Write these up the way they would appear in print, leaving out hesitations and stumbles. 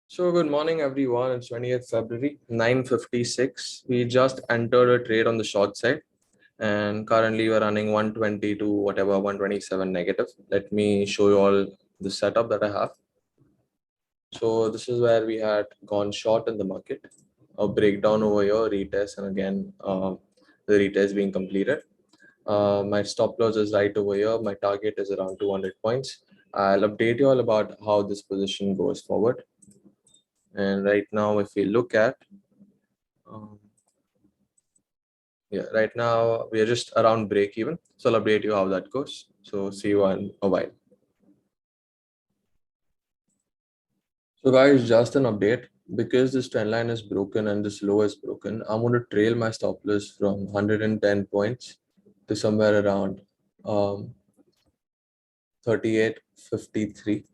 So good morning everyone. It's 20th February, 9:56. We just entered a trade on the short side and currently we're running 120 to whatever 127 negative. Let me show you all the setup that I have. So this is where we had gone short in the market. A breakdown over here, retest, and again the retest being completed. My stop loss is right over here. My target is around 200 points. I'll update you all about how this position goes forward. And right now, if we look at, um, yeah, right now we are just around break even. So I'll update you how that goes. So see you in a while. So guys, just an update. Because this trend line is broken and this low is broken, I'm going to trail my stop loss from 110 points to somewhere around 38.53.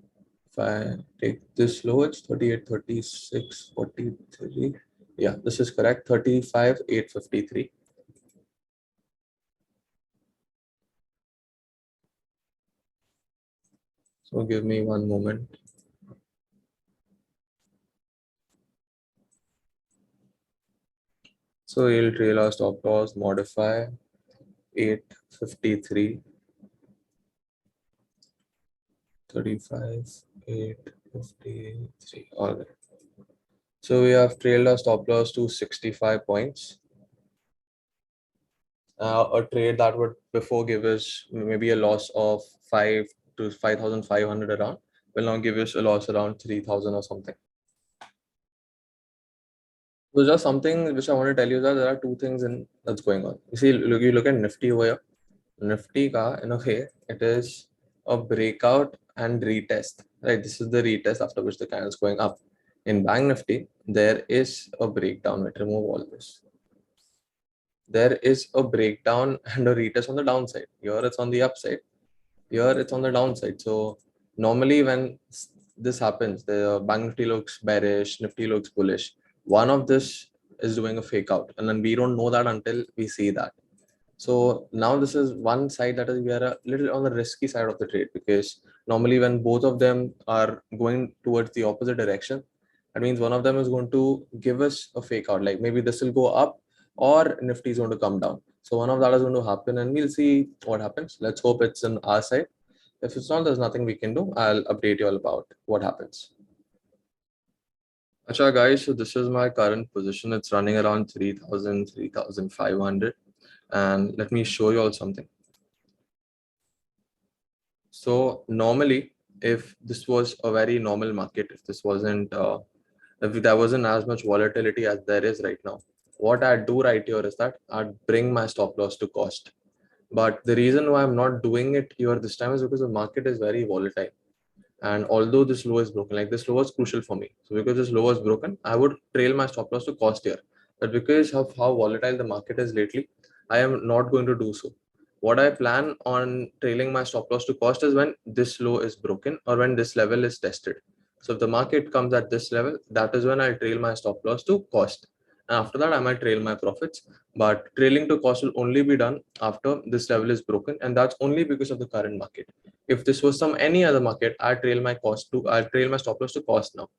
If I take this low, it's 38.36.43. Yeah, this is correct. 35.853. So give me one moment. So you'll trail our stop loss, modify 853, 35, 853. All right. So we have trailed our stop loss to 65 points. A trade that would before give us maybe a loss of 5 to 5,500 around will now give us a loss around 3,000 or something. So just something which I want to tell you that there are two things that's going on. You see, you look at Nifty over here. Nifty ka in a way it is a breakout and retest, right? This is the retest after which the candle is going up. In Bank Nifty, there is a breakdown. Let's remove all this. There is a breakdown and a retest on the downside. Here it's on the upside. Here it's on the downside. So normally when this happens, the Bank Nifty looks bearish, Nifty looks bullish. One of this is doing a fake out, and then we don't know that until we see that. So now this is one side that is we are a little on the risky side of the trade, because normally when both of them are going towards the opposite direction, that means one of them is going to give us a fake out. Like maybe this will go up or Nifty is going to come down. So one of that is going to happen and we'll see what happens. Let's hope it's on our side. If it's not, there's nothing we can do. I'll update you all about what happens. Acha guys, so this is my current position. It's running around 3,000, 3,500. And let me show you all something. So normally, if this was a very normal market, if this wasn't, if there wasn't as much volatility as there is right now, what I'd do right here is that I'd bring my stop loss to cost. But the reason why I'm not doing it here this time is because the market is very volatile. And although this low is broken, like this low is crucial for me. So because this low is broken, I would trail my stop loss to cost here. But because of how volatile the market is lately, I am not going to do so. What I plan on trailing my stop loss to cost is when this low is broken or when this level is tested. So if the market comes at this level, that is when I'll trail my stop loss to cost. And after that, I might trail my profits. But trailing to cost will only be done after this level is broken. And that's only because of the current market. If this was some any other market, I trail my stop loss to cost now.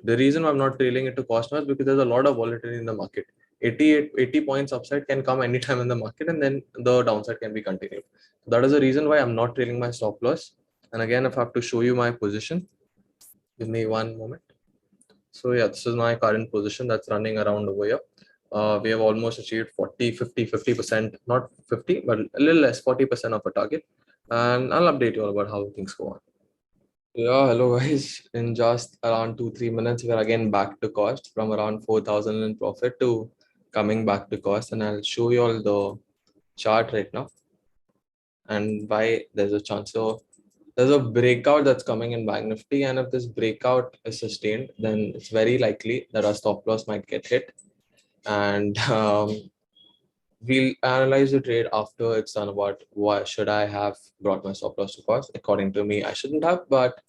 The reason why I'm not trailing it to cost now is because there's a lot of volatility in the market. 80 points upside can come anytime in the market, and then the downside can be continued. So that is the reason why I'm not trailing my stop loss. And again, if I have to show you my position, give me one moment. So yeah, this is my current position that's running around over here. We have almost achieved 50%, not 50, but a little less, 40% of a target. And I'll update you all about how things go on. Yeah, hello guys. In just around 2-3 minutes, we're again back to cost from around 4,000 in profit to coming back to cost. And I'll show you all the chart right now and why there's a chance. So there's a breakout that's coming in Bank Nifty, and if this breakout is sustained, then it's very likely that our stop loss might get hit. And we'll analyze the trade after it's done about why should I have brought my stop loss to cost. According to me, I shouldn't have, but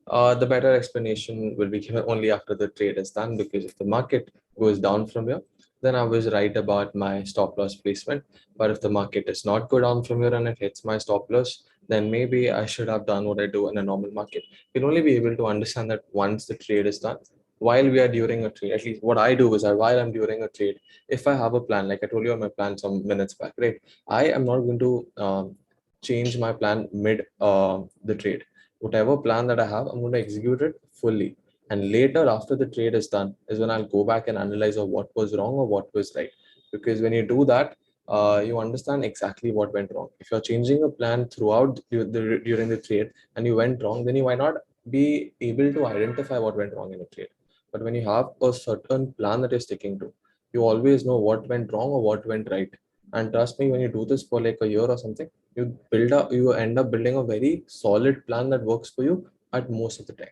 the better explanation will be given only after the trade is done, because if the market goes down from here, then I was right about my stop loss placement. But if the market does not go down from here and it hits my stop loss, then maybe I should have done what I do in a normal market. You'll only be able to understand that once the trade is done. while we are during a trade, at least what I do is that while I'm during a trade, if I have a plan, like I told you on my plan some minutes back, right? I am not going to change my plan mid the trade. Whatever plan that I have, I'm going to execute it fully. And later, after the trade is done, is when I'll go back and analyze of what was wrong or what was right. Because when you do that, you understand exactly what went wrong. If you're changing a plan throughout during the trade and you went wrong, then you might not be able to identify what went wrong in the trade. But when you have a certain plan that you're sticking to, you always know what went wrong or what went right. And trust me, when you do this for like a year or something, you end up building a very solid plan that works for you at most of the time.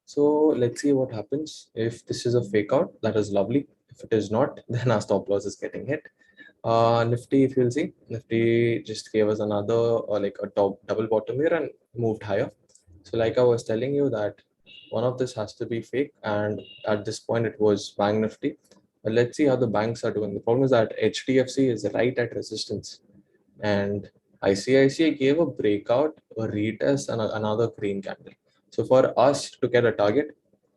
So let's see what happens. If this is a fake out, that is lovely. If it is not, then our stop loss is getting hit. Nifty, if you'll see, Nifty just gave us another like a top double bottom here and moved higher. So like I was telling you that one of this has to be fake, and at this point it was Bank Nifty. But let's see how the banks are doing. The problem is that HDFC is right at resistance, and ICICI gave a breakout, a retest, and another green candle. So for us to get a target,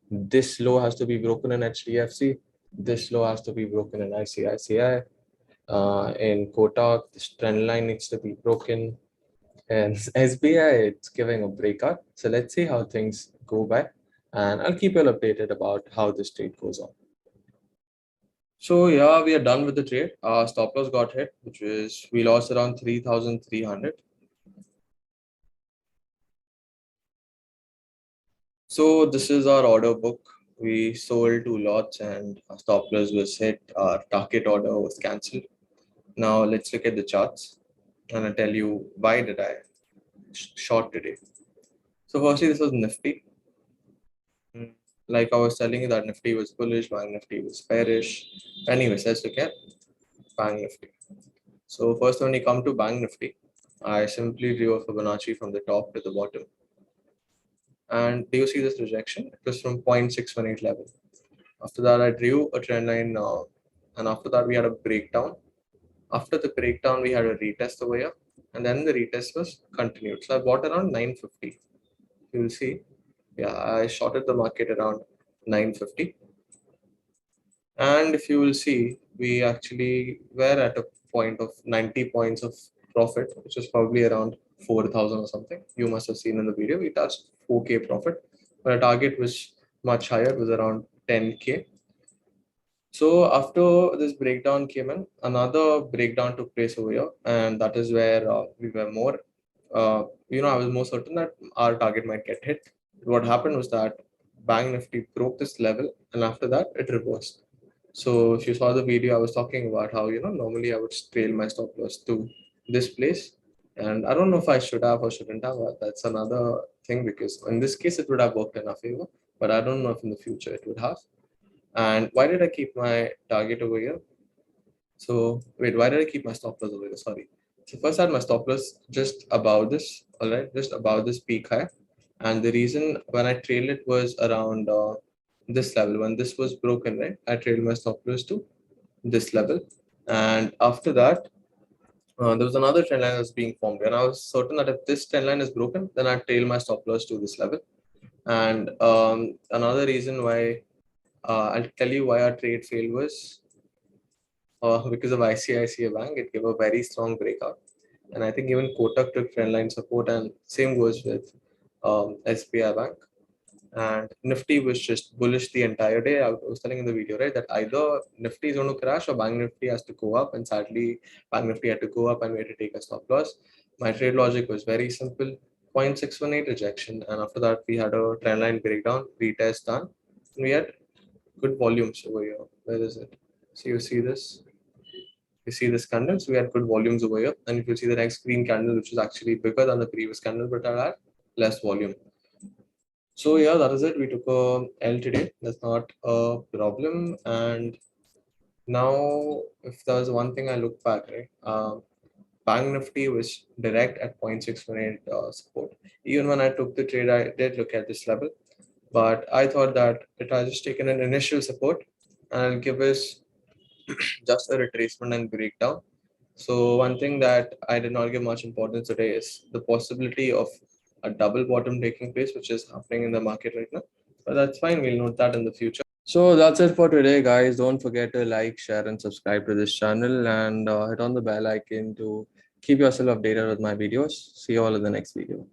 this low has to be broken in HDFC. This low has to be broken in ICICI. In Kotak, this trend line needs to be broken. And SBI, it's giving a breakout. So let's see how things go by. And I'll keep you all updated about how this trade goes on. So yeah, we are done with the trade. Our stop loss got hit, which is we lost around 3,300. So this is our order book. We sold 2 lots and our stop loss was hit. Our target order was cancelled. Now let's look at the charts and I'll tell you why did I short today. So firstly, this was Nifty. Like I was telling you that Nifty was bullish, Bank Nifty was bearish. Anyways, let's look at Bank Nifty. So first, when you come to Bank Nifty, I simply drew a Fibonacci from the top to the bottom. And do you see this rejection? It was from 0.618 level. After that, I drew a trend line, and after that, we had a breakdown. After the breakdown, we had a retest over here, and then the retest was continued. So I bought around 950. You will see, yeah, I shorted the market around 950. And if you will see, we actually were at a point of 90 points of profit, which is probably around 4,000 or something. You must have seen in the video, we touched 4K profit, but our target was much higher, it was around 10K. So after this breakdown came in, another breakdown took place over here, and that is where we were more, I was more certain that our target might get hit. What happened was that Bank Nifty broke this level, and after that, it reversed. So if you saw the video, I was talking about how, normally I would trail my stop loss to this place. And I don't know if I should have or shouldn't have. That's another thing, because in this case, it would have worked in our favor, but I don't know if in the future it would have. And why did I keep my target over here? So wait, why did I keep my stop loss over here? Sorry. So first I had my stop loss just above this, all right, just above this peak high. And the reason when I trailed it was around this level. When this was broken, right, I trailed my stop loss to this level. And after that, there was another trend line that was being formed. And I was certain that if this trend line is broken, then I'd trail my stop loss to this level. And another reason why, I'll tell you why our trade failed was because of ICICI Bank. It gave a very strong breakout. And I think even Kotak took trend line support, and same goes with SBI Bank. And Nifty was just bullish the entire day. I was telling in the video, right, that either Nifty is going to crash or Bank Nifty has to go up. And sadly, Bank Nifty had to go up and we had to take a stop loss. My trade logic was very simple: 0.618 rejection. And after that, we had a trend line breakdown, retest done. And we had good volumes over here. Where is it? So you see this? You see this candle? So we had good volumes over here. And if you see the next green candle, which is actually bigger than the previous candle, but I had less volume. So yeah, that is it. We took a L today. That's not a problem. And now, if there's one thing I look back, right, Bank Nifty was direct at 0.618 support. Even when I took the trade, I did look at this level, but I thought that it has just taken an initial support and I'll give us just a retracement and breakdown. So one thing that I did not give much importance today is the possibility of a double bottom taking place, which is happening in the market right now. But that's fine. We'll note that in the future. So that's it for today, guys. Don't forget to like, share, and subscribe to this channel, and hit on the bell icon to keep yourself updated with my videos. See you all in the next video.